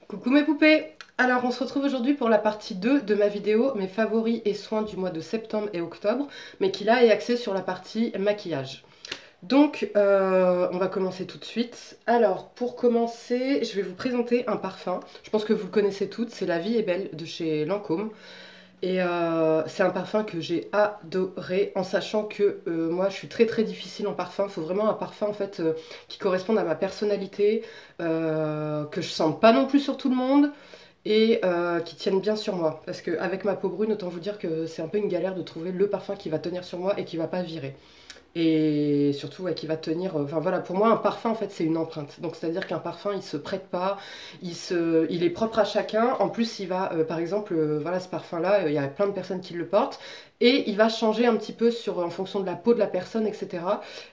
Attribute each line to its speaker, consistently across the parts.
Speaker 1: Coucou mes poupées! Alors on se retrouve aujourd'hui pour la partie 2 de ma vidéo mes favoris et soins du mois de septembre et octobre, mais qui là est axée sur la partie maquillage. Donc on va commencer tout de suite. Alors pour commencer, je vais vous présenter un parfum. Je pense que vous le connaissez toutes, c'est La Vie est belle de chez Lancôme. Et c'est un parfum que j'ai adoré, en sachant que moi je suis très difficile en parfum. Il faut vraiment un parfum en fait qui corresponde à ma personnalité, que je sente pas non plus sur tout le monde et qui tienne bien sur moi. Parce qu'avec ma peau brune, autant vous dire que c'est un peu une galère de trouver le parfum qui va tenir sur moi et qui va pas virer. Et surtout ouais, qui va tenir. Enfin voilà, pour moi un parfum en fait c'est une empreinte. Donc c'est-à-dire qu'un parfum il se prête pas, il est propre à chacun. En plus il va, par exemple, voilà ce parfum là, il y a plein de personnes qui le portent. Et il va changer un petit peu en fonction de la peau de la personne, etc.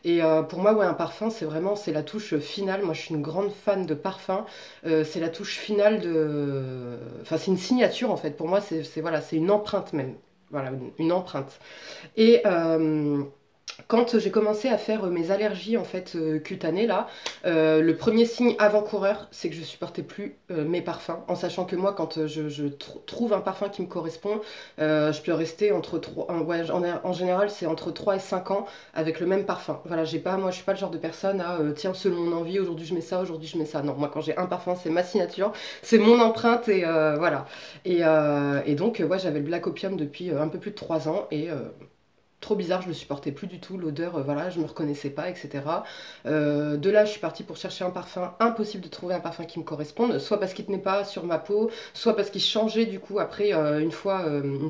Speaker 1: Et pour moi, ouais, un parfum, c'est vraiment, c'est la touche finale. Moi, je suis une grande fan de parfum. C'est la touche finale de... Enfin, c'est une signature, en fait. Pour moi, voilà, c'est une empreinte même. Voilà, une empreinte. Et quand j'ai commencé à faire mes allergies en fait cutanées là, le premier signe avant-coureur, c'est que je supportais plus mes parfums, en sachant que moi quand trouve un parfum qui me correspond, je peux rester entre 3, ouais, en général c'est entre 3 et 5 ans avec le même parfum. Voilà, moi je suis pas le genre de personne à tiens selon mon envie, aujourd'hui je mets ça, aujourd'hui je mets ça. Non, moi quand j'ai un parfum, c'est ma signature, c'est mon empreinte et voilà. Et donc ouais, j'avais le Black Opium depuis un peu plus de 3 ans et trop bizarre, je le supportais plus du tout, l'odeur, voilà, je me reconnaissais pas, etc. De là, je suis partie pour chercher un parfum, impossible de trouver un parfum qui me corresponde, soit parce qu'il tenait pas sur ma peau, soit parce qu'il changeait du coup après, une fois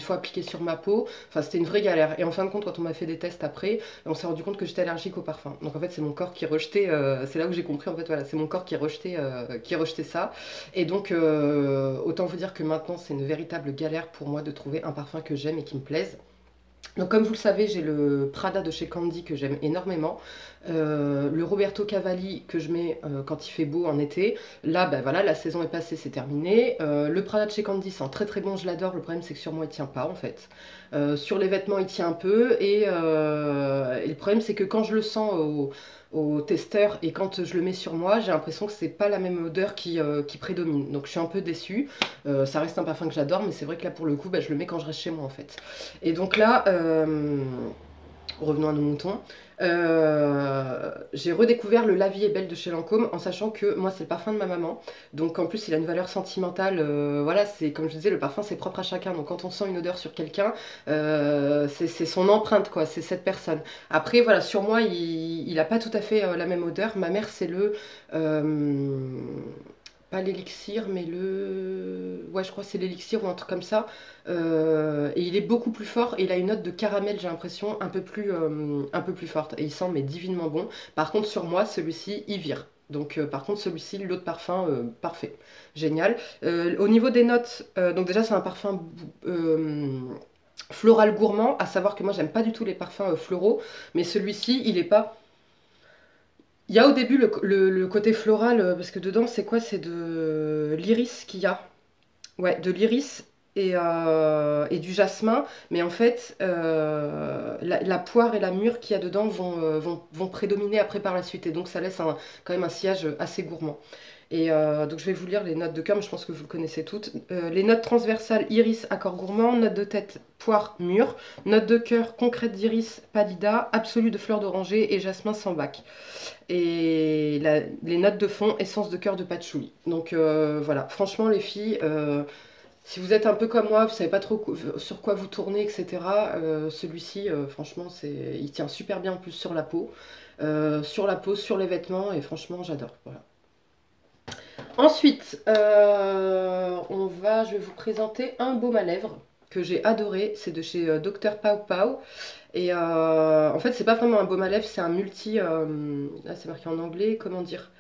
Speaker 1: appliqué sur ma peau. Enfin, c'était une vraie galère. Et en fin de compte, quand on m'a fait des tests après, on s'est rendu compte que j'étais allergique au parfum. Donc en fait, c'est mon corps qui rejetait, c'est là où j'ai compris, en fait, voilà, c'est mon corps qui rejetait ça. Et donc, autant vous dire que maintenant, c'est une véritable galère pour moi de trouver un parfum que j'aime et qui me plaise. Donc comme vous le savez, j'ai le Prada de chez Candy que j'aime énormément, le Roberto Cavalli que je mets quand il fait beau en été. Là, bah, voilà, la saison est passée, c'est terminé. Le Prada de chez Candy sent très bon, je l'adore. Le problème c'est que sur moi il tient pas en fait. Sur les vêtements il tient un peu et le problème c'est que quand je le sens au testeur et quand je le mets sur moi, j'ai l'impression que c'est pas la même odeur qui prédomine. Donc je suis un peu déçue. Ça reste un parfum que j'adore, mais c'est vrai que là pour le coup, bah, je le mets quand je reste chez moi en fait. Et donc là, revenons à nos moutons. J'ai redécouvert le La Vie est belle de chez Lancôme en sachant que moi c'est le parfum de ma maman, donc en plus il a une valeur sentimentale, voilà, c'est comme je disais, le parfum c'est propre à chacun, donc quand on sent une odeur sur quelqu'un, c'est son empreinte quoi, c'est cette personne. Après voilà, sur moi il a pas tout à fait la même odeur. Ma mère c'est euh, pas l'élixir, mais ouais, je crois que c'est l'élixir ou un truc comme ça. Et il est beaucoup plus fort et il a une note de caramel, j'ai l'impression, un peu plus forte. Et il sent mais divinement bon. Par contre, sur moi, celui-ci, il vire. Donc, par contre, celui-ci, l'autre parfum, parfait. Génial. Au niveau des notes, donc déjà, c'est un parfum floral gourmand, à savoir que moi, j'aime pas du tout les parfums floraux, mais celui-ci, il est pas. Il y a au début le côté floral, parce que dedans, c'est quoi? C'est de l'iris qu'il y a. Ouais, de l'iris et du jasmin. Mais en fait, la poire et la mûre qu'il y a dedans vont prédominer après par la suite. Et donc, ça laisse quand même un sillage assez gourmand. Et donc, je vais vous lire les notes de cœur, mais je pense que vous le connaissez toutes. Les notes transversales, iris, accord gourmand. Note de tête, poire, mûre. Note de cœur, concrète d'iris, palida. Absolue de fleur d'oranger et jasmin sans bac. Et les notes de fond, essence de cœur de patchouli. Donc voilà, franchement les filles, si vous êtes un peu comme moi, vous savez pas trop sur quoi vous tournez, etc. Celui-ci, franchement, il tient super bien en plus sur la peau, sur les vêtements, et franchement j'adore. Voilà. Ensuite, je vais vous présenter un baume à lèvres que j'ai adoré, c'est de chez Dr Pau Pau. Et en fait, c'est pas vraiment un baume à lèvres, c'est un multi. Là, c'est marqué en anglais, comment dire?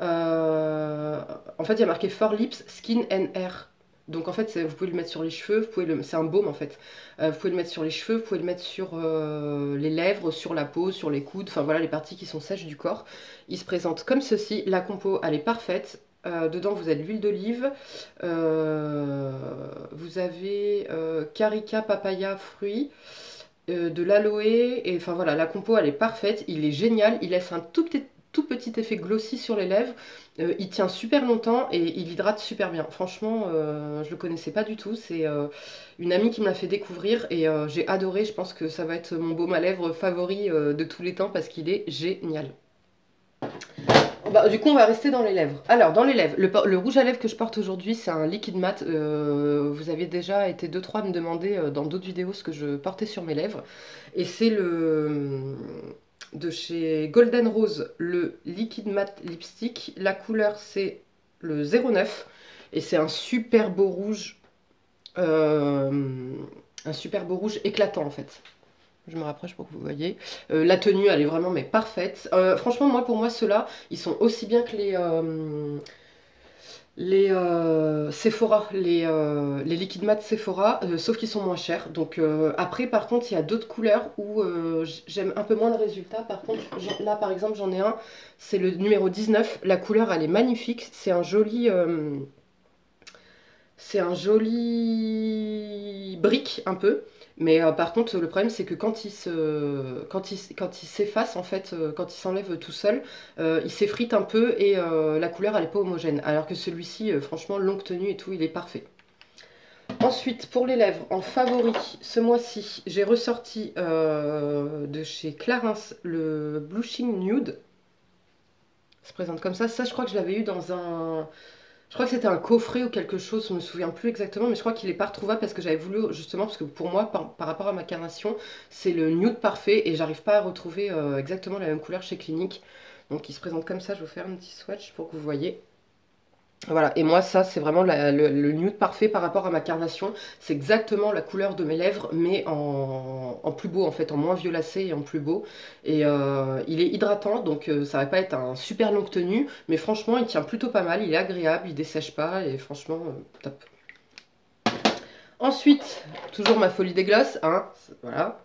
Speaker 1: En fait, il y a marqué For Lips, Skin and Hair. Donc en fait, vous pouvez le mettre sur les cheveux, c'est un baume en fait. Vous pouvez le mettre sur les cheveux, vous pouvez le mettre sur les lèvres, sur la peau, sur les coudes, enfin voilà les parties qui sont sèches du corps. Il se présente comme ceci. La compo, elle est parfaite. Dedans, vous avez de l'huile d'olive, vous avez carica, papaya, fruits, de l'aloe, et enfin voilà, la compo elle est parfaite, il est génial, il laisse un tout tout petit effet glossy sur les lèvres. Il tient super longtemps et il hydrate super bien. Franchement, je le connaissais pas du tout. C'est une amie qui me l'a fait découvrir et j'ai adoré. Je pense que ça va être mon baume à lèvres favori de tous les temps parce qu'il est génial. Bah, du coup, on va rester dans les lèvres. Alors, dans les lèvres, le rouge à lèvres que je porte aujourd'hui, c'est un liquide mat. Vous avez déjà été 2-3 à me demander dans d'autres vidéos ce que je portais sur mes lèvres. Et c'est le de chez Golden Rose, le liquide mat lipstick. La couleur, c'est le 09. Et c'est euh, un super beau rouge éclatant en fait. Je me rapproche pour que vous voyez. La tenue, elle est vraiment mais parfaite. Franchement, pour moi, ceux-là, ils sont aussi bien que les Sephora, les liquides mat Sephora, sauf qu'ils sont moins chers. Donc après, par contre, il y a d'autres couleurs où j'aime un peu moins le résultat. Par contre, là, par exemple, j'en ai un. C'est le numéro 19. La couleur, elle est magnifique. C'est un joli brique un peu. Mais par contre, le problème, c'est que quand il s'efface, en fait, quand il s'enlève tout seul, il s'effrite un peu et la couleur, elle n'est pas homogène. Alors que celui-ci, franchement, longue tenue et tout, il est parfait. Ensuite, pour les lèvres, en favori, ce mois-ci, j'ai ressorti de chez Clarins le Blushing Nude. Ça se présente comme ça. Ça, je crois que je l'avais eu dans un... Je crois que c'était un coffret ou quelque chose, je me souviens plus exactement, mais je crois qu'il est pas retrouvable parce que j'avais voulu, justement, parce que pour moi, par rapport à ma carnation, c'est le nude parfait et j'arrive pas à retrouver exactement la même couleur chez Clinique. Donc il se présente comme ça, je vais vous faire un petit swatch pour que vous voyez. Voilà, et moi ça c'est vraiment le nude parfait par rapport à ma carnation. C'est exactement la couleur de mes lèvres, mais en plus beau en fait, en moins violacé et en plus beau. Et il est hydratant, donc ça va pas être un super longue tenue, mais franchement il tient plutôt pas mal, il est agréable, il dessèche pas, et franchement top. Ensuite, toujours ma folie des glosses, hein, voilà.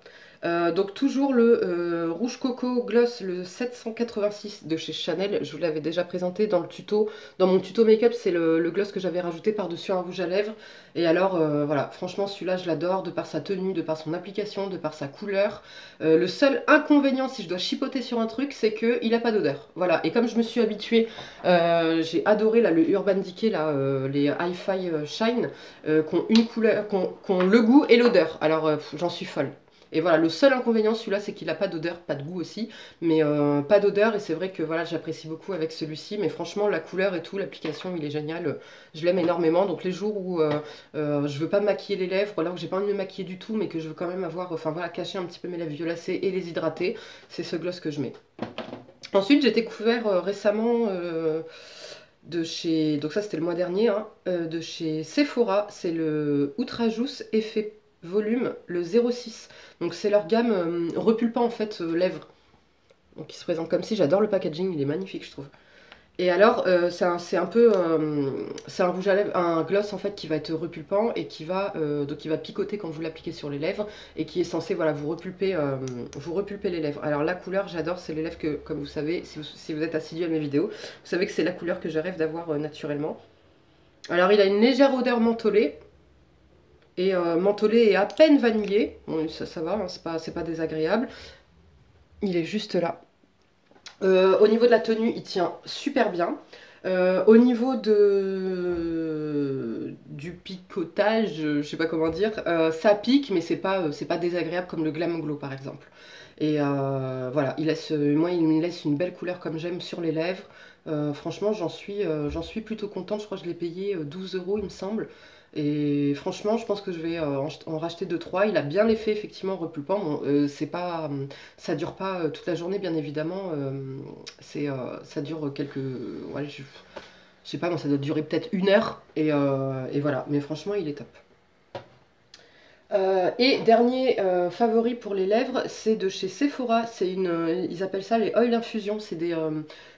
Speaker 1: Donc toujours le rouge coco gloss, le 786 de chez Chanel. Je vous l'avais déjà présenté dans le tuto, dans mon tuto make-up. C'est le gloss que j'avais rajouté par-dessus un rouge à lèvres. Et alors voilà, franchement celui-là je l'adore de par sa tenue, de par son application, de par sa couleur. Le seul inconvénient, si je dois chipoter sur un truc, c'est qu'il n'a pas d'odeur. Voilà, et comme je me suis habituée, j'ai adoré là, le Urban Decay, là, les Hi-Fi Shine, qui ont une couleur, qui ont le goût et l'odeur. Alors j'en suis folle. Et voilà, le seul inconvénient, celui-là, c'est qu'il n'a pas d'odeur, pas de goût aussi, mais pas d'odeur, et c'est vrai que voilà, j'apprécie beaucoup avec celui-ci, mais franchement, la couleur et tout, l'application, il est génial, je l'aime énormément, donc les jours où je veux pas me maquiller les lèvres, alors que j'ai pas envie de me maquiller du tout, mais que je veux quand même avoir, enfin voilà, cacher un petit peu mes lèvres violacées et les hydrater, c'est ce gloss que je mets. Ensuite, j'ai découvert récemment de chez, donc ça c'était le mois dernier, hein, de chez Sephora, c'est le Outrajousse Effet Volume, le 06. Donc c'est leur gamme repulpant en fait lèvres. Donc il se présente comme si, j'adore le packaging, il est magnifique je trouve. Et alors c'est un peu, c'est un rouge à lèvres, un gloss en fait qui va être repulpant et donc il va picoter quand vous l'appliquez sur les lèvres et qui est censé voilà vous repulper les lèvres. Alors la couleur j'adore, c'est les lèvres que comme vous savez, si vous êtes assidu à mes vidéos, vous savez que c'est la couleur que je rêve d'avoir naturellement. Alors il a une légère odeur mentholée. Et mentholé et à peine vanillé. Bon, ça va, hein, c'est pas désagréable. Il est juste là. Au niveau de la tenue, il tient super bien. Au niveau du picotage, je sais pas comment dire, ça pique, mais c'est pas désagréable comme le Glam Glow par exemple. Et voilà, moi il me laisse une belle couleur comme j'aime sur les lèvres. Franchement, j'en suis plutôt contente. Je crois que je l'ai payé 12 euros, il me semble. Et franchement, je pense que je vais en racheter 2-3. Il a bien l'effet effectivement repulpant. Bon, c'est pas, ça dure pas toute la journée, bien évidemment. Ça dure quelques, ouais, je sais pas, bon, ça doit durer peut-être 1 heure. Et voilà. Mais franchement, il est top. Et dernier favori pour les lèvres, c'est de chez Sephora. Ils appellent ça les oil infusion. C'est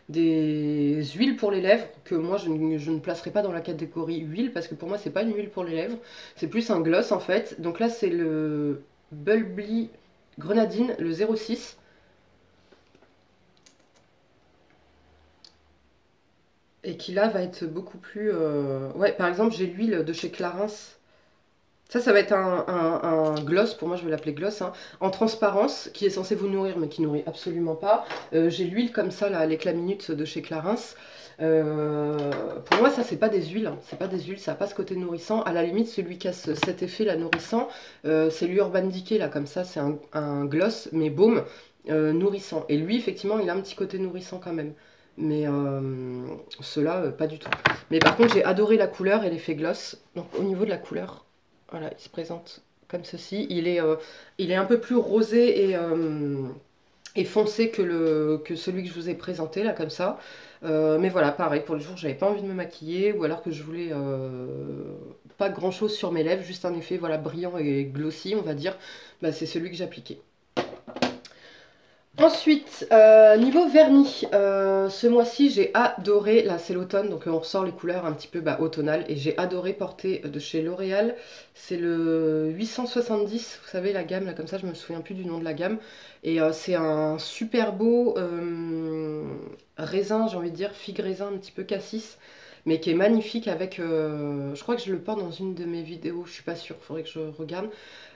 Speaker 1: des huiles pour les lèvres que moi je ne placerai pas dans la catégorie huile parce que pour moi c'est pas une huile pour les lèvres. C'est plus un gloss en fait. Donc là c'est le Bubbly Grenadine, le 06. Et qui là va être beaucoup plus... Ouais, par exemple j'ai l'huile de chez Clarins. Ça va être un gloss, pour moi je vais l'appeler gloss, hein, en transparence, qui est censé vous nourrir, mais qui nourrit absolument pas. J'ai l'huile comme ça, là, à l'éclat minute de chez Clarins. Pour moi, ça, c'est pas des huiles, hein. C'est pas des huiles, ça n'a pas ce côté nourrissant. À la limite, celui qui a cet effet, là, nourrissant, c'est l'Urban Decay, là, comme ça, c'est un gloss, mais baume, nourrissant. Et lui, effectivement, il a un petit côté nourrissant quand même. Mais ceux-là, pas du tout. Mais par contre, j'ai adoré la couleur et l'effet gloss. Donc, au niveau de la couleur... Voilà, il se présente comme ceci. Il est un peu plus rosé et foncé que celui que je vous ai présenté, là, comme ça. Mais voilà, pareil, pour le jour, j'avais pas envie de me maquiller, ou alors que je voulais pas grand-chose sur mes lèvres, juste un effet, voilà, brillant et glossy, on va dire. Bah, c'est celui que j'appliquais. Ensuite, niveau vernis, ce mois-ci j'ai adoré, là c'est l'automne, donc on ressort les couleurs un petit peu automnales, et j'ai adoré porter de chez L'Oréal, c'est le 870, vous savez la gamme, là comme ça je me souviens plus du nom de la gamme, et c'est un super beau raisin, j'ai envie de dire, figue raisin un petit peu cassis, mais qui est magnifique avec, je crois que je le porte dans une de mes vidéos, je suis pas sûre, faudrait que je regarde.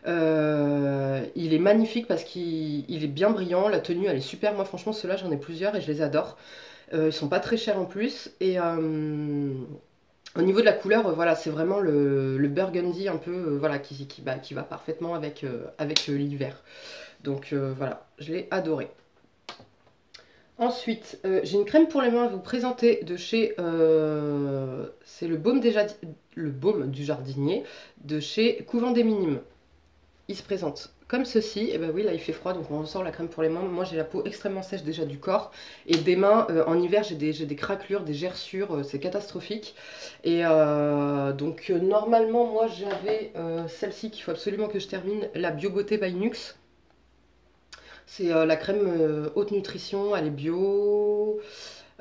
Speaker 1: Il est magnifique parce qu'il est bien brillant, la tenue elle est super, moi franchement ceux-là j'en ai plusieurs et je les adore. Ils sont pas très chers en plus et au niveau de la couleur, voilà, c'est vraiment le burgundy un peu, voilà, qui va parfaitement avec l'hiver. Donc voilà, je l'ai adoré. Ensuite, j'ai une crème pour les mains à vous présenter de chez... c'est le baume du jardinier de chez Couvent des Minimes. Il se présente comme ceci, et ben oui là il fait froid donc on ressort la crème pour les mains. Moi j'ai la peau extrêmement sèche déjà du corps et des mains, en hiver j'ai des craquelures, des gerçures, c'est catastrophique. Et donc normalement moi j'avais celle-ci qu'il faut absolument que je termine, la Bio Beauté by Nux. C'est la crème haute nutrition, elle est bio,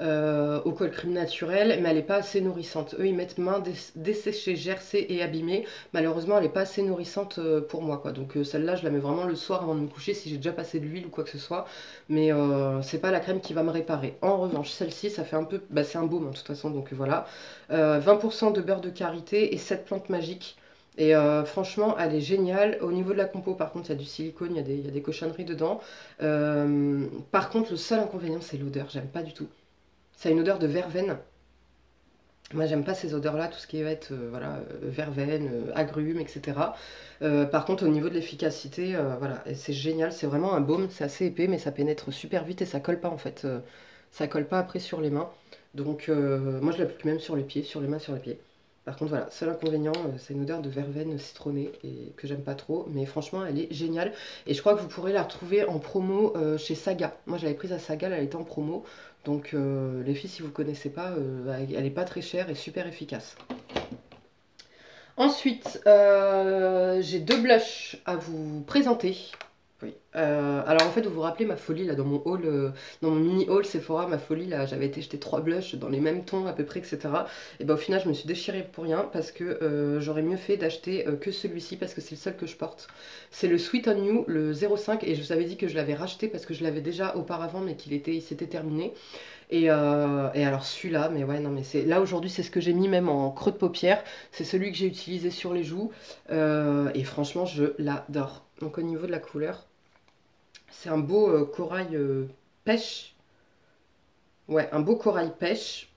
Speaker 1: au col crème naturel, mais elle n'est pas assez nourrissante. Eux, ils mettent main desséchée, gercée et abîmée. Malheureusement, elle n'est pas assez nourrissante pour moi, quoi. Donc celle-là, je la mets vraiment le soir avant de me coucher si j'ai déjà passé de l'huile ou quoi que ce soit. Mais c'est pas la crème qui va me réparer. En revanche, celle-ci, ça fait un peu... Bah, c'est un baume, hein, de toute façon, donc voilà. 20% de beurre de karité et 7 plantes magiques. Et franchement, elle est géniale. Au niveau de la compo, par contre, il y a du silicone, il y a des cochonneries dedans. Par contre, le seul inconvénient, c'est l'odeur. J'aime pas du tout. Ça a une odeur de verveine. Moi, j'aime pas ces odeurs-là, tout ce qui va être voilà, verveine, agrumes, etc. Par contre, au niveau de l'efficacité, voilà, c'est génial. C'est vraiment un baume. C'est assez épais, mais ça pénètre super vite et ça colle pas en fait. Ça colle pas après sur les mains. Donc, moi, je l'applique même sur les pieds, sur les mains, sur les pieds. Par contre, voilà, seul inconvénient, c'est une odeur de verveine citronnée et que j'aime pas trop. Mais franchement, elle est géniale. Et je crois que vous pourrez la retrouver en promo chez Saga. Moi, j'avais prise à Saga, elle était en promo. Donc les filles, si vous ne connaissez pas, elle n'est pas très chère et super efficace. Ensuite, j'ai deux blushs à vous présenter. Oui. Alors en fait, vous vous rappelez ma folie là dans mon haul, dans mon mini haul Sephora, ma folie là, j'avais été jeter 3 blushs dans les mêmes tons à peu près, etc. Et ben au final, je me suis déchirée pour rien parce que j'aurais mieux fait d'acheter que celui-ci parce que c'est le seul que je porte. C'est le Sweet on You, le 05, et je vous avais dit que je l'avais racheté parce que je l'avais déjà auparavant, mais il s'était terminé. Et alors celui-là, mais ouais, non, mais c'est là aujourd'hui, c'est ce que j'ai mis même en creux de paupière. C'est celui que j'ai utilisé sur les joues. Et franchement, je l'adore. Donc au niveau de la couleur, c'est un beau corail pêche. Ouais, un beau corail pêche.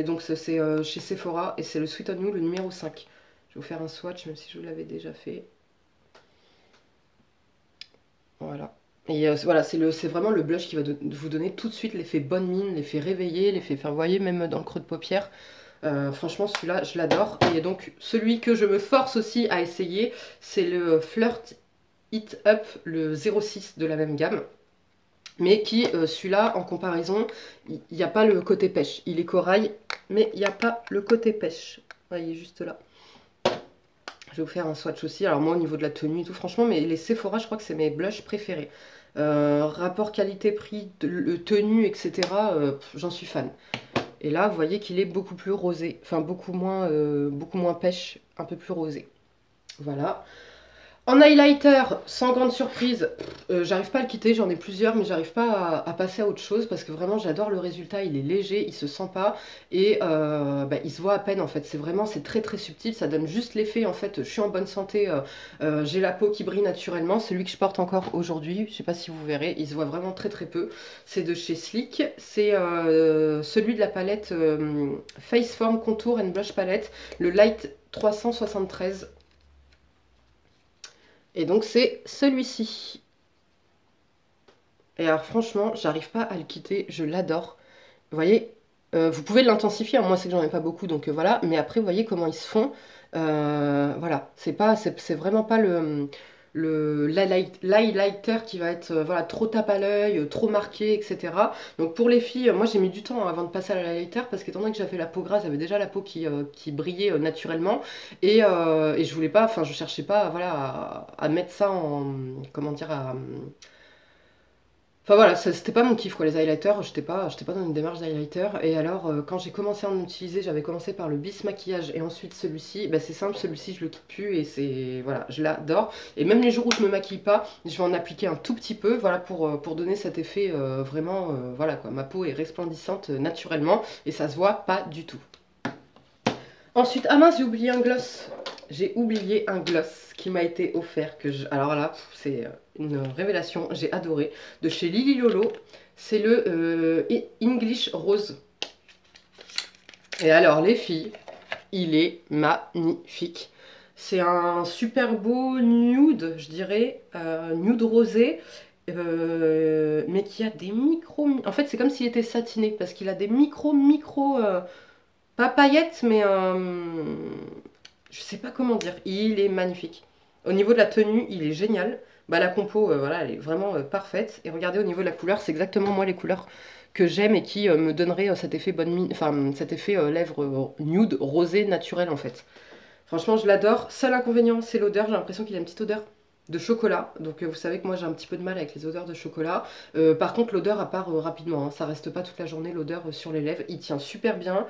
Speaker 1: Donc c'est chez Sephora et c'est le Sweet on You, le numéro 5. Je vais vous faire un swatch, même si je vous l'avais déjà fait. Voilà. Et voilà, c'est vraiment le blush qui va vous donner tout de suite l'effet bonne mine, l'effet réveillé, l'effet, enfin, vous voyez, même dans le creux de paupière. Franchement, celui-là, je l'adore. Et donc, celui que je me force aussi à essayer, c'est le Flirt It Up, le 06 de la même gamme. Mais qui, celui-là, en comparaison, il n'y a pas le côté pêche. Il est corail, mais il n'y a pas le côté pêche. Vous voyez, juste là. Je vais vous faire un swatch aussi. Alors moi, au niveau de la tenue et tout, franchement, mais les Sephora, je crois que c'est mes blushs préférés. Rapport qualité-prix, tenue, etc. J'en suis fan. Et là, vous voyez qu'il est beaucoup plus rosé. Enfin, beaucoup moins pêche, un peu plus rosé. Voilà. En highlighter, sans grande surprise, j'arrive pas à le quitter, j'en ai plusieurs, mais j'arrive pas à passer à autre chose parce que vraiment j'adore le résultat, il est léger, il se sent pas et bah, il se voit à peine en fait. C'est vraiment, c'est très très subtil, ça donne juste l'effet en fait, je suis en bonne santé, j'ai la peau qui brille naturellement. Celui que je porte encore aujourd'hui, je sais pas si vous verrez, il se voit vraiment très très peu. C'est de chez Sleek, c'est celui de la palette Face Form Contour and Blush Palette, le Light 373. Et donc c'est celui-ci. Et alors franchement, j'arrive pas à le quitter, je l'adore. Vous voyez, vous pouvez l'intensifier, hein, moi c'est que j'en ai pas beaucoup, donc voilà. Mais après, vous voyez comment ils se font. Voilà, c'est vraiment pas l'highlighter qui va être voilà, trop tape à l'œil, trop marqué, etc. Donc pour les filles, moi j'ai mis du temps avant de passer à l'highlighter parce qu'étant donné que j'avais la peau grasse, j'avais déjà la peau qui brillait naturellement et je voulais pas, enfin je cherchais pas voilà, à mettre ça en, comment dire, enfin voilà, c'était pas mon kiff quoi, les highlighters, j'étais pas dans une démarche d'highlighter. Et alors, quand j'ai commencé à en utiliser, j'avais commencé par le Bis Maquillage et ensuite celui-ci. Bah, c'est simple, celui-ci je le quitte plus et c'est. Voilà, je l'adore. Et même les jours où je me maquille pas, je vais en appliquer un tout petit peu, voilà, pour donner cet effet vraiment. Voilà quoi, ma peau est resplendissante naturellement et ça se voit pas du tout. Ensuite, ah mince, j'ai oublié un gloss. J'ai oublié un gloss qui m'a été offert. Alors là, c'est une révélation, j'ai adoré. De chez Lily Lolo, c'est le English Rose. Et alors, les filles, il est magnifique. C'est un super beau nude, je dirais, nude rosé, mais qui a des micro... En fait, c'est comme s'il était satiné, parce qu'il a des micro... pas paillettes, mais je sais pas comment dire. Il est magnifique. Au niveau de la tenue, il est génial. Bah, la compo, voilà, elle est vraiment parfaite. Et regardez au niveau de la couleur, c'est exactement moi les couleurs que j'aime et qui me donneraient cet effet bonne mine, enfin cet effet lèvres nude, rosé, naturel en fait. Franchement, je l'adore. Seul inconvénient, c'est l'odeur. J'ai l'impression qu'il a une petite odeur de chocolat. Donc vous savez que moi j'ai un petit peu de mal avec les odeurs de chocolat. Par contre, l'odeur à part rapidement, hein. Ça reste pas toute la journée l'odeur sur les lèvres. Il tient super bien.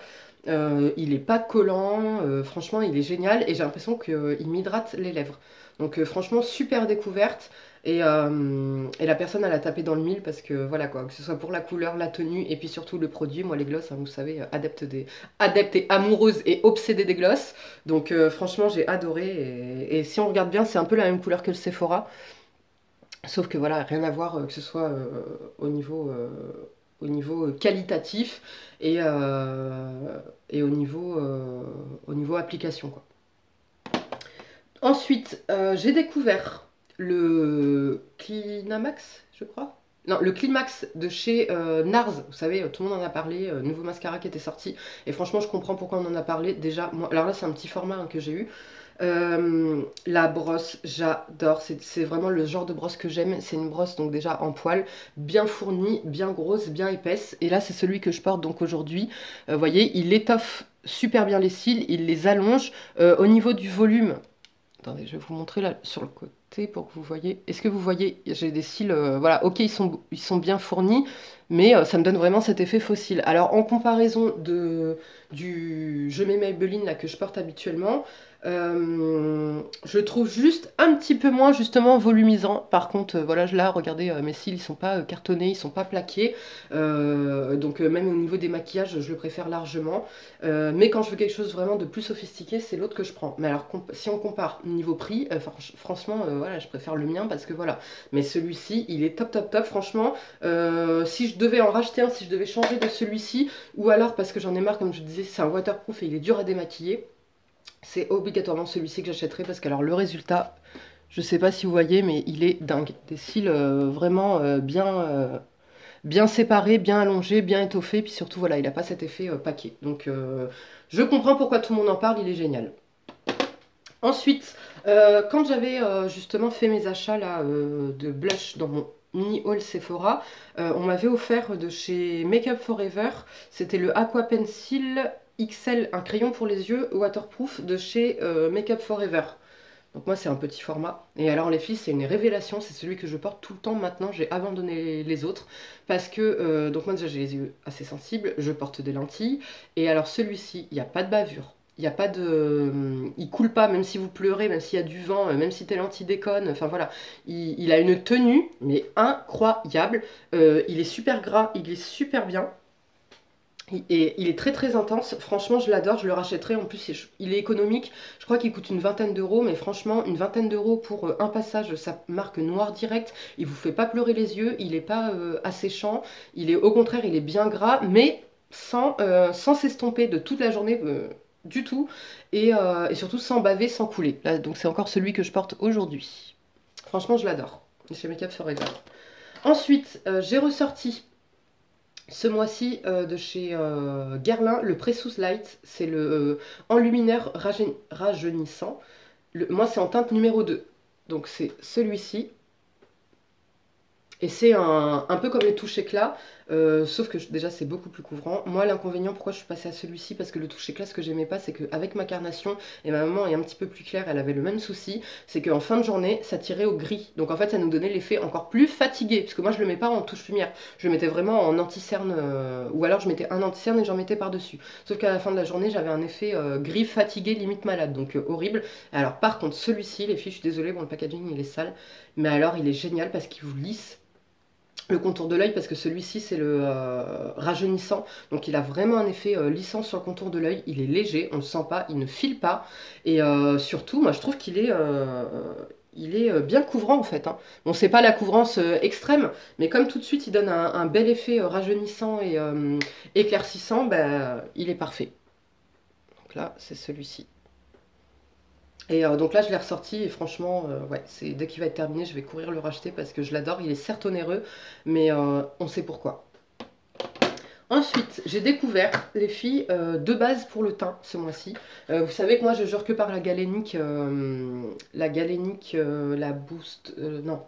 Speaker 1: Il est pas collant. Franchement, il est génial. Et j'ai l'impression qu'il m'hydrate les lèvres. Donc franchement, super découverte. Et la personne, elle a tapé dans le mille parce que voilà quoi, que ce soit pour la couleur, la tenue et puis surtout le produit. Moi, les gloss, hein, vous savez, adepte et amoureuse et obsédée des gloss. Donc franchement, j'ai adoré. Et si on regarde bien, c'est un peu la même couleur que le Sephora. Sauf que voilà, rien à voir que ce soit au niveau qualitatif et au niveau application, quoi. Ensuite, j'ai découvert le Clinamax, je crois. Non, le Climax de chez NARS. Vous savez, tout le monde en a parlé. Nouveau mascara qui était sorti. Et franchement, je comprends pourquoi on en a parlé. Déjà, moi, alors là, c'est un petit format hein, que j'ai eu. La brosse, j'adore. C'est vraiment le genre de brosse que j'aime. C'est une brosse donc déjà en poil, bien fournie, bien grosse, bien épaisse. Et là, c'est celui que je porte donc aujourd'hui. Vous voyez, il étoffe super bien les cils, il les allonge. Au niveau du volume, attendez, je vais vous montrer là sur le côté pour que vous voyez. Est-ce que vous voyez, j'ai des cils, voilà, ok, ils sont bien fournis, mais ça me donne vraiment cet effet faux cils. Alors en comparaison du Je mets Maybelline là, que je porte habituellement, je trouve juste un petit peu moins justement volumisant. Par contre, voilà, là, regardez, mes cils, ils sont pas cartonnés, ils sont pas plaqués. Donc même au niveau des maquillages, je le préfère largement. Mais quand je veux quelque chose vraiment de plus sophistiqué, c'est l'autre que je prends. Mais alors, si on compare niveau prix, franchement, voilà, je préfère le mien parce que voilà. Mais celui-ci, il est top, top, top. Franchement, si je devais en racheter un, si je devais changer de celui-ci, ou alors parce que j'en ai marre, comme je disais, c'est un waterproof et il est dur à démaquiller, c'est obligatoirement celui-ci que j'achèterai parce que alors le résultat, je sais pas si vous voyez, mais il est dingue. Des cils vraiment bien séparés, bien allongés, bien étoffés, puis surtout voilà, il n'a pas cet effet paquet. Donc je comprends pourquoi tout le monde en parle, il est génial. Ensuite, quand j'avais justement fait mes achats là, de blush dans mon mini haul Sephora, on m'avait offert de chez Makeup Forever, c'était le Aqua Pencil XL, un crayon pour les yeux waterproof de chez Makeup Forever. Donc moi c'est un petit format. Et alors les filles, c'est une révélation, c'est celui que je porte tout le temps maintenant. J'ai abandonné les autres parce que donc moi déjà j'ai les yeux assez sensibles, je porte des lentilles et alors celui-ci, il n'y a pas de bavure. Il y a pas de, il coule pas, même si vous pleurez, même s'il y a du vent, même si tes lentilles déconnent. Enfin voilà, il a une tenue, mais incroyable. Il est super gras, il glisse super bien. Et il est très très intense, franchement je l'adore, je le rachèterai, en plus il est économique, je crois qu'il coûte une vingtaine d'euros, mais franchement une vingtaine d'euros pour un passage, ça marque noir direct, il vous fait pas pleurer les yeux, il est pas asséchant, il est au contraire il est bien gras, mais sans s'estomper de toute la journée du tout, et surtout sans baver, sans couler. Là, donc c'est encore celui que je porte aujourd'hui. Franchement je l'adore, chez Make Up Forever. Ensuite j'ai ressorti ce mois-ci de chez Guerlain, le Precious Light, c'est le enlumineur rajeunissant. Moi, c'est en teinte numéro 2. Donc, c'est celui-ci. Et c'est un peu comme les touches éclat, sauf que déjà c'est beaucoup plus couvrant. Moi l'inconvénient, pourquoi je suis passée à celui-ci, parce que le touche éclat, ce que j'aimais pas, c'est qu'avec ma carnation, et ma maman est un petit peu plus claire, elle avait le même souci, c'est qu'en fin de journée, ça tirait au gris. Donc en fait ça nous donnait l'effet encore plus fatigué, parce que moi je le mets pas en touche lumière, je le mettais vraiment en anti-cerne, ou alors je mettais un anti-cerne et j'en mettais par-dessus. Sauf qu'à la fin de la journée, j'avais un effet gris fatigué, limite malade, donc horrible. Alors par contre celui-ci, les filles, je suis désolée, bon le packaging il est sale, mais alors il est génial parce qu'il vous lisse le contour de l'œil, parce que celui-ci c'est le rajeunissant, donc il a vraiment un effet lissant sur le contour de l'œil, il est léger, on ne le sent pas, il ne file pas, et surtout moi je trouve qu'il est bien couvrant en fait, hein. Bon c'est pas la couvrance extrême, mais comme tout de suite il donne un bel effet rajeunissant et éclaircissant, bah, il est parfait. Donc là c'est celui-ci. Et donc là, je l'ai ressorti et franchement, ouais, dès qu'il va être terminé, je vais courir le racheter parce que je l'adore. Il est certes onéreux, mais on sait pourquoi. Ensuite, j'ai découvert, les filles, deux bases pour le teint ce mois-ci. Vous savez que moi, je jure que par la galénique, la boost, non,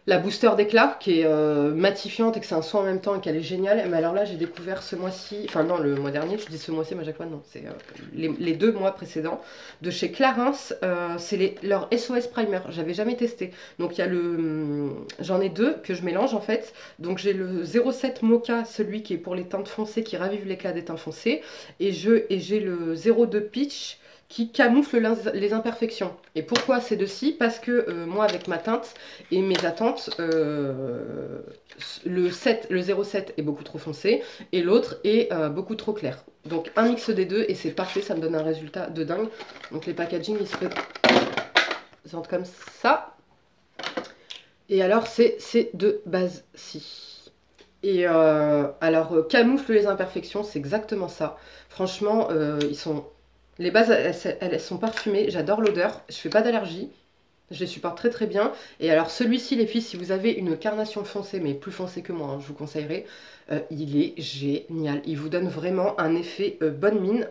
Speaker 1: la booster d'éclat qui est matifiante et que c'est un soin en même temps et qu'elle est géniale. Mais alors là, j'ai découvert ce mois-ci, enfin non, le mois dernier, je dis ce mois-ci, mais à chaque fois, non, c'est les 2 mois précédents, de chez Clarins, c'est leur SOS Primer. J'avais jamais testé. Donc il y a j'en ai deux que je mélange en fait. Donc j'ai le 07 Mocha, celui qui est pour les teintes foncées, qui ravive l'éclat des teintes foncées. Et j'ai le 02 Peach qui camoufle les imperfections. Et pourquoi ces deux-ci? Parce que moi, avec ma teinte et mes attentes, le 07 est beaucoup trop foncé et l'autre est beaucoup trop clair. Donc un mix des deux et c'est parfait, ça me donne un résultat de dingue. Donc les packaging, ils se présentent comme ça. Et alors, c'est ces deux bases-ci. Et alors, camoufle les imperfections, c'est exactement ça. Franchement, les bases, elles sont parfumées. J'adore l'odeur. Je fais pas d'allergie. Je les supporte très très bien. Et alors celui-ci, les filles, si vous avez une carnation foncée, mais plus foncée que moi, hein, je vous conseillerais, il est génial. Il vous donne vraiment un effet bonne mine.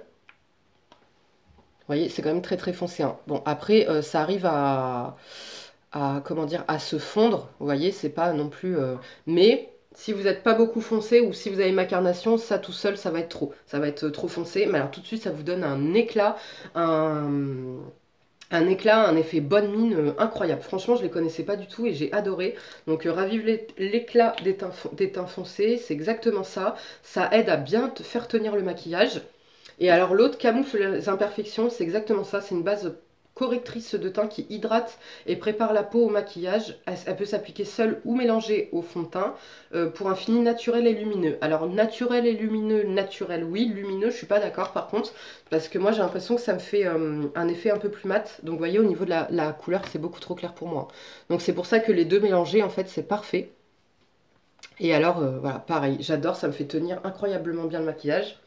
Speaker 1: Vous voyez, c'est quand même très très foncé, hein. Bon, après, ça arrive comment dire, à se fondre. Vous voyez, c'est pas non plus... mais si vous n'êtes pas beaucoup foncé ou si vous avez ma carnation, ça tout seul, ça va être trop. Ça va être trop foncé. Mais alors tout de suite, ça vous donne un éclat, un effet bonne mine incroyable. Franchement, je les connaissais pas du tout et j'ai adoré. Donc, ravive l'éclat des teints foncés, c'est exactement ça. Ça aide à bien faire tenir le maquillage. Et alors, l'autre camoufle les imperfections, c'est exactement ça. C'est une base correctrice de teint qui hydrate et prépare la peau au maquillage. Elle peut s'appliquer seule ou mélangée au fond de teint pour un fini naturel et lumineux. Alors naturel et lumineux, naturel oui, lumineux je suis pas d'accord par contre parce que moi j'ai l'impression que ça me fait un effet un peu plus mat. Donc vous voyez au niveau de la couleur c'est beaucoup trop clair pour moi. Donc c'est pour ça que les deux mélangés en fait c'est parfait. Et alors voilà pareil, j'adore, ça me fait tenir incroyablement bien le maquillage.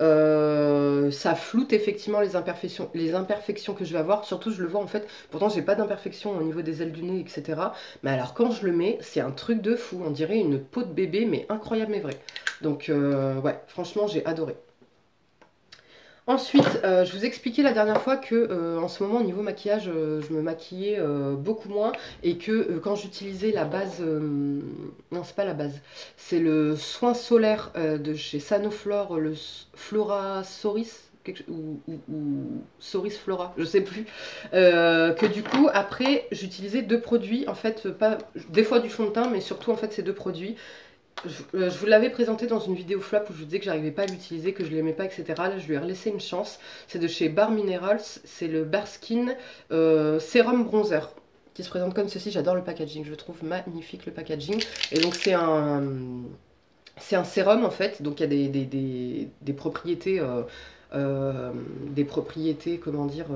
Speaker 1: Ça floute effectivement les imperfections que je vais avoir. Surtout, je le vois en fait. Pourtant, j'ai pas d'imperfections au niveau des ailes du nez, etc. Mais alors, quand je le mets, c'est un truc de fou. On dirait une peau de bébé, mais incroyable, mais vrai. Donc, ouais, franchement, j'ai adoré. Ensuite, je vous expliquais la dernière fois que en ce moment au niveau maquillage, je me maquillais beaucoup moins et que quand j'utilisais la base, non c'est pas la base, c'est le soin solaire de chez Sanoflore, le Flora Soris, ou Soris Flora, je sais plus, que du coup après j'utilisais deux produits, en fait pas des fois du fond de teint, mais surtout en fait ces deux produits. Je vous l'avais présenté dans une vidéo flop où je vous disais que j'arrivais pas à l'utiliser, que je l'aimais pas, etc. Là, je lui ai relaissé une chance. C'est de chez Bare Minerals, c'est le Bare Skin Sérum Bronzer qui se présente comme ceci. J'adore le packaging, je le trouve magnifique le packaging. Et donc c'est un sérum en fait, donc il y a des propriétés, comment dire,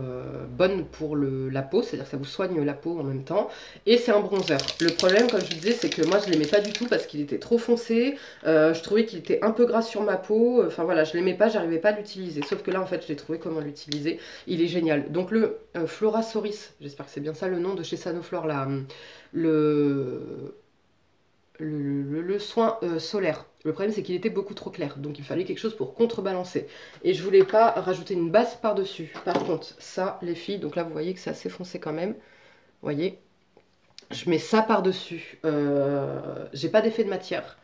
Speaker 1: bonnes pour la peau, c'est-à-dire que ça vous soigne la peau en même temps, et c'est un bronzer. Le problème, comme je vous disais, c'est que moi je l'aimais pas du tout parce qu'il était trop foncé, je trouvais qu'il était un peu gras sur ma peau, enfin voilà, je l'aimais pas, j'arrivais pas à l'utiliser, sauf que là en fait j'ai trouvé comment l'utiliser, il est génial. Donc le Flora Soris, j'espère que c'est bien ça le nom de chez Sanoflore, là, le le soin solaire. Le problème, c'est qu'il était beaucoup trop clair, donc il fallait quelque chose pour contrebalancer. Et je voulais pas rajouter une base par-dessus. Par contre, ça, les filles, donc là, vous voyez que c'est assez foncé quand même. Vous voyez, je mets ça par-dessus. J'ai pas d'effet de matière.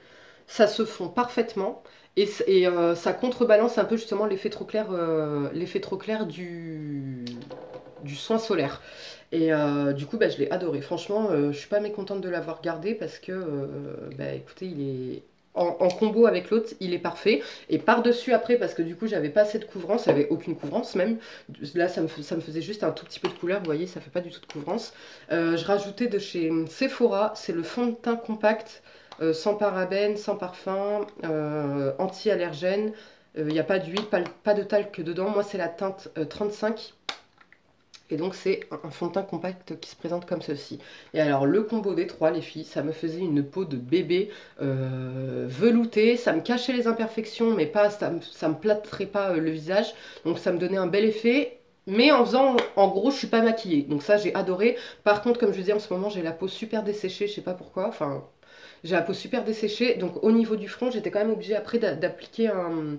Speaker 1: Ça se fond parfaitement. Et ça contrebalance un peu justement l'effet trop clair du soin solaire. Et du coup, bah, je l'ai adoré. Franchement, je suis pas mécontente de l'avoir gardé parce que, bah, écoutez, il est en combo avec l'autre, il est parfait. Et par-dessus, après, parce que du coup, j'avais pas assez de couvrance, j'avais aucune couvrance même. Là, ça me faisait juste un tout petit peu de couleur. Vous voyez, ça fait pas du tout de couvrance. Je rajoutais de chez Sephora, c'est le fond de teint compact, sans parabènes, sans parfum, anti-allergène. Il n'y a pas d'huile, pas de talc dedans. Moi, c'est la teinte 35. Et donc c'est un fond de teint compact qui se présente comme ceci. Et alors le combo des trois, les filles, ça me faisait une peau de bébé veloutée, ça me cachait les imperfections, mais pas, ça me plâtrait pas le visage. Donc ça me donnait un bel effet. Mais en faisant, en gros, je suis pas maquillée. Donc ça, j'ai adoré. Par contre, comme je disais, en ce moment, j'ai la peau super desséchée, je sais pas pourquoi. Enfin, j'ai la peau super desséchée. Donc au niveau du front, j'étais quand même obligée après d'appliquer un,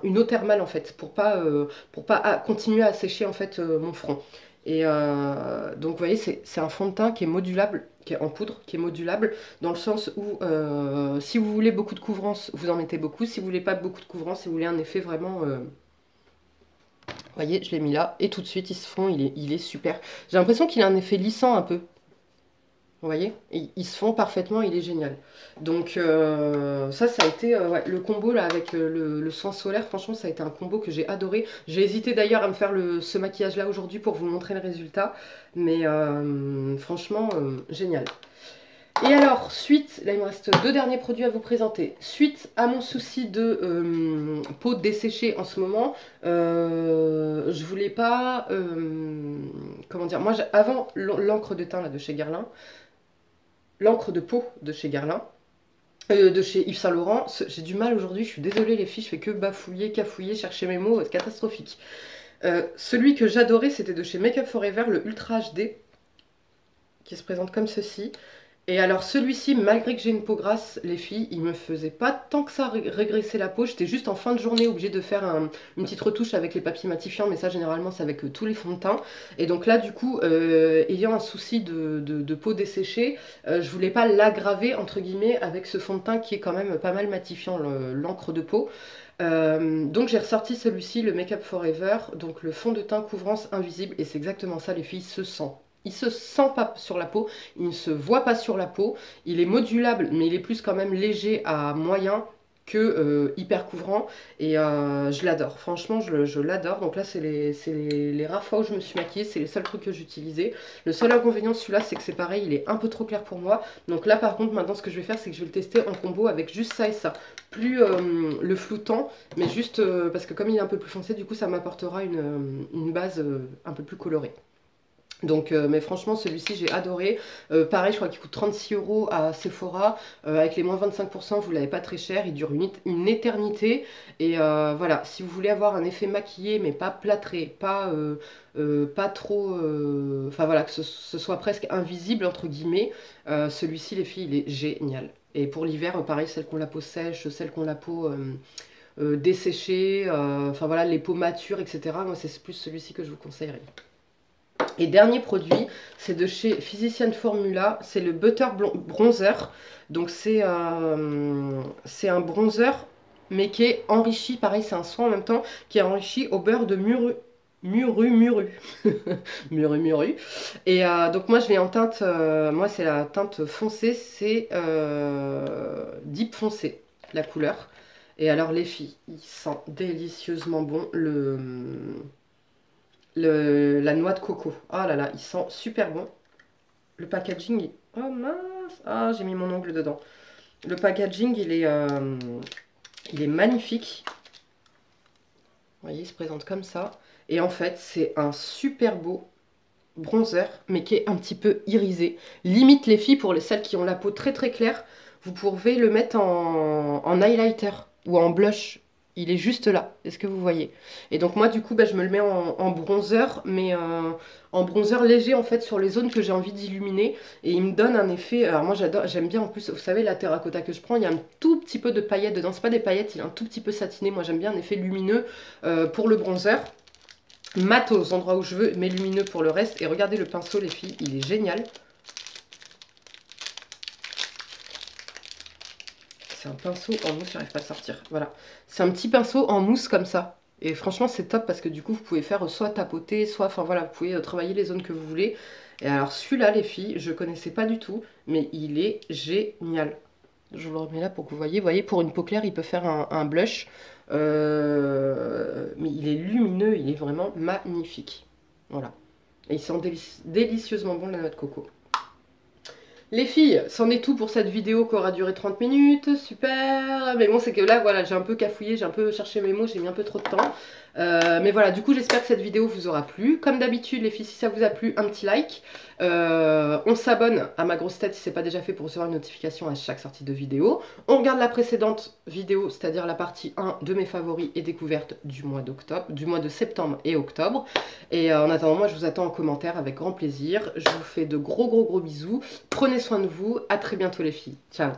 Speaker 1: une eau thermale en fait pour pas continuer à sécher en fait mon front. Et donc vous voyez c'est un fond de teint qui est modulable, qui est en poudre, qui est modulable dans le sens où si vous voulez beaucoup de couvrance vous en mettez beaucoup, si vous voulez pas beaucoup de couvrance, si vous voulez un effet vraiment vous voyez je l'ai mis là et tout de suite il se fond, il est super. J'ai l'impression qu'il a un effet lissant un peu. Vous voyez, ils se font parfaitement, il est génial. Donc ça a été ouais, le combo là avec le soin solaire, franchement ça a été un combo que j'ai adoré. J'ai hésité d'ailleurs à me faire ce maquillage là aujourd'hui pour vous montrer le résultat, mais franchement génial. Et alors, suite, là il me reste deux derniers produits à vous présenter. Suite à mon souci de peau desséchée en ce moment, je voulais pas, comment dire, moi avant l'encre de teint là, de chez Guerlain, l'encre de peau de chez Guerlain, de chez Yves Saint Laurent. J'ai du mal aujourd'hui, je suis désolée les filles, je fais que bafouiller, cafouiller, chercher mes mots, c'est catastrophique. Celui que j'adorais, c'était de chez Make Up Forever, le Ultra HD, qui se présente comme ceci. Et alors celui-ci, malgré que j'ai une peau grasse, les filles, il me faisait pas tant que ça régresser la peau. J'étais juste en fin de journée obligée de faire une petite retouche avec les papiers matifiants, mais ça généralement c'est avec tous les fonds de teint. Et donc là du coup, ayant un souci de peau desséchée, je voulais pas l'aggraver entre guillemets avec ce fond de teint qui est quand même pas mal matifiant, l'encre de peau. Donc j'ai ressorti celui-ci, le Make Up Forever, donc le fond de teint couvrance invisible, et c'est exactement ça les filles, se sent. Il se sent pas sur la peau, il ne se voit pas sur la peau, il est modulable mais il est plus quand même léger à moyen que hyper couvrant et je l'adore, franchement je l'adore. Donc là c'est les rares fois où je me suis maquillée, c'est les seuls trucs que j'utilisais. Le seul inconvénient de celui-là c'est que c'est pareil, il est un peu trop clair pour moi. Donc là par contre maintenant ce que je vais faire c'est que je vais le tester en combo avec juste ça et ça. Plus le floutant, mais juste parce que comme il est un peu plus foncé, du coup ça m'apportera une base un peu plus colorée. Donc, mais franchement, celui-ci, j'ai adoré. Pareil, je crois qu'il coûte 36 € à Sephora. Avec les moins 25%, vous l'avez pas très cher. Il dure une éternité. Et voilà, si vous voulez avoir un effet maquillé, mais pas plâtré, pas trop... Enfin voilà, que ce soit presque invisible, entre guillemets, celui-ci, les filles, il est génial. Et pour l'hiver, pareil, celles qui ont la peau sèche, celles qui ont la peau... desséchée, enfin voilà, les peaux matures, etc. Moi, c'est plus celui-ci que je vous conseillerais. Et dernier produit, c'est de chez Physician Formula, c'est le Butter Bronzer. Donc c'est un bronzer, mais qui est enrichi, pareil c'est un soin en même temps, qui est enrichi au beurre de Muru Muru. Muru Muru. Et donc moi je l'ai en teinte, moi c'est la teinte foncée, c'est Deep foncé, la couleur. Et alors les filles, il sent délicieusement bon la noix de coco. Oh là là, il sent super bon. Le packaging, oh mince, ah j'ai mis mon ongle dedans. Le packaging il est magnifique. Vous voyez, il se présente comme ça. Et en fait, c'est un super beau bronzer, mais qui est un petit peu irisé. Limite, les filles, pour celles qui ont la peau très très claire, vous pouvez le mettre en highlighter ou en blush. Il est juste là, est-ce que vous voyez? Et donc moi, du coup, bah, je me le mets en bronzer, mais en bronzer léger, en fait, sur les zones que j'ai envie d'illuminer. Et il me donne un effet... Alors moi, j'adore, j'aime bien, en plus, vous savez, la terracotta que je prends, il y a un tout petit peu de paillettes dedans. C'est pas des paillettes, il est un tout petit peu satiné. Moi, j'aime bien un effet lumineux pour le bronzer. Mat aux endroits où je veux, mais lumineux pour le reste. Et regardez le pinceau, les filles, il est génial. C'est un pinceau en mousse, j'arrive pas à sortir. Voilà. C'est un petit pinceau en mousse comme ça. Et franchement, c'est top parce que du coup, vous pouvez faire soit tapoter, soit... Enfin voilà, vous pouvez travailler les zones que vous voulez. Et alors celui-là, les filles, je connaissais pas du tout, mais il est génial. Je vous le remets là pour que vous voyez. Vous voyez, pour une peau claire, il peut faire un blush. Mais il est lumineux, il est vraiment magnifique. Voilà. Et il sent délicieusement bon la noix de coco. Les filles, c'en est tout pour cette vidéo qui aura duré 30 minutes, super. Mais bon, c'est que là, voilà, j'ai un peu cafouillé, j'ai un peu cherché mes mots, j'ai mis un peu trop de temps. Mais voilà, du coup, j'espère que cette vidéo vous aura plu. Comme d'habitude, les filles, si ça vous a plu, un petit like. On s'abonne à ma grosse tête si ce n'est pas déjà fait pour recevoir une notification à chaque sortie de vidéo. On regarde la précédente vidéo, c'est-à-dire la partie 1 de mes favoris et découvertes du mois d'octobre, du mois de septembre et octobre. Et en attendant, moi, je vous attends en commentaire avec grand plaisir. Je vous fais de gros bisous. Prenez soin de vous. À très bientôt, les filles. Ciao.